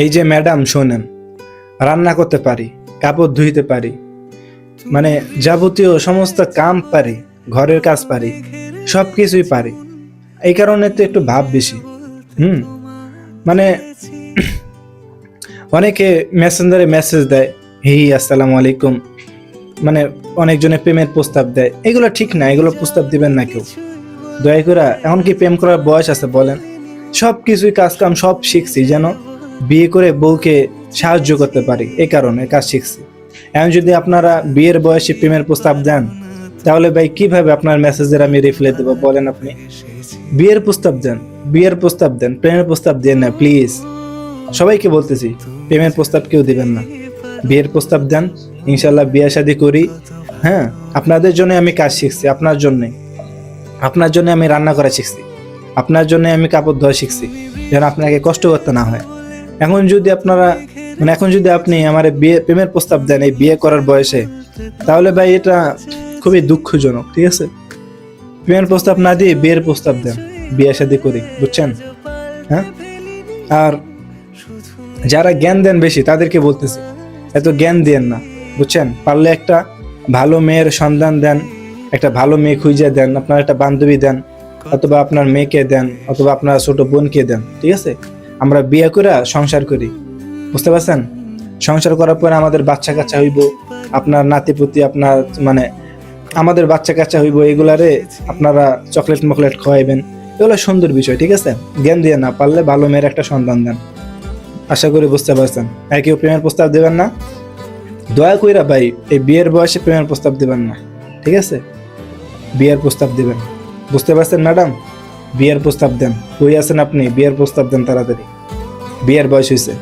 এই যে ম্যাডাম শোনেন, রান্না করতে পারি, কাপড় ধুইতে পারি, মানে যাবতীয় সমস্ত কাম পারি, ঘরের কাজ পারি, সব কিছুই পারি। এই কারণে তো একটু ভাব বেশি। হুম মানে অনেকে মেসেঞ্জারে মেসেজ দেয়, আসসালামু আলাইকুম, মানে অনেকজনে প্রেমের প্রস্তাব দেয়। এগুলো ঠিক না, এগুলো প্রস্তাব দিবেন না কেউ, দয়া করে। এখন কি প্রেম করার বয়স আছে বলেন? সব কিছুই কাজ কাম সব শিখছি যেন বিয়ে করে বউকে সাহায্য করতে পারি, এই কারণে কাজ শিখছি। এখন যদি আপনারা বিয়ের বয়সে প্রেমের প্রস্তাব দেন, তাহলে ভাই কিভাবে আপনার মেসেজের আমি রিপ্লাই দেবো বলেন? আপনি বিয়ের প্রস্তাব দেন, বিয়ের প্রস্তাব দেন, প্রেমের প্রস্তাব দেন না প্লিজ। সবাইকে বলতেছি, প্রেমের প্রস্তাব কেউ দিবেন না, বিয়ের প্রস্তাব দেন। ইনশাল্লাহ বিয়ে শাদী করি। হ্যাঁ, আপনাদের জন্য আমি কাজ শিখছি, আপনার জন্যে, আপনার জন্য আমি রান্না করা শিখছি, আপনার জন্য আমি কাপড় ধোয়া শিখছি, যেন আপনাকে কষ্ট করতে না হয়। এখন যদি আপনারা এখন যদি আপনি আমার বিয়ে প্রেমের প্রস্তাব দেন এই বিয়ে করার বয়সে, তাহলে ভাই এটা খুবই দুঃখজনক। ঠিক আছে, প্রেমের প্রস্তাব না দিয়ে বিয়ের প্রস্তাব দেন, বিয়ে শাদী করি, বুঝছেন? হ্যাঁ, আর যারা জ্ঞান দেন বেশি তাদেরকে বলতেছি, এত জ্ঞান দিয়েন না, বুঝছেন? পারলে একটা ভালো মেয়ের সন্ধান দেন, একটা ভালো মেয়ে খুঁজে দেন, আপনার একটা বান্ধবী দেন, অথবা আপনার মেয়েকে দেন, অথবা আপনার ছোট বোনকে দেন। ঠিক আছে, আমরা বিয়ে করে সংসার করি, বুঝতে পারছেন? সংসার করার পরে আমাদের বাচ্চা কাচ্চা হইব, আপনার নাতিপুতি, আপনার আমাদের বাচ্চা কাচ্চা হইব, এগুলারে আপনারা চকলেট মকলেট খাওয়াইবেন, এগুলো সুন্দর বিষয়। ঠিক আছে, জ্ঞান দিয়ে না, পারলে ভালো মেয়ের একটা সন্ধান দেন। আশা করি বুঝতে পারছেন। আর কেউ প্রেমের প্রস্তাব দেবেন না, দয়া কইরা ভাই এই বিয়ের বয়সে প্রেমের প্রস্তাব দিবেন না। ঠিক আছে, বিয়ের প্রস্তাব দিবেন, বুঝতে পারছেন ম্যাডাম? বিয়ের প্রস্তাব দেন। কই আছেন আপনি? বিয়ের প্রস্তাব দেন তাড়াতাড়ি, বিয়ের বয়স হয়েছে।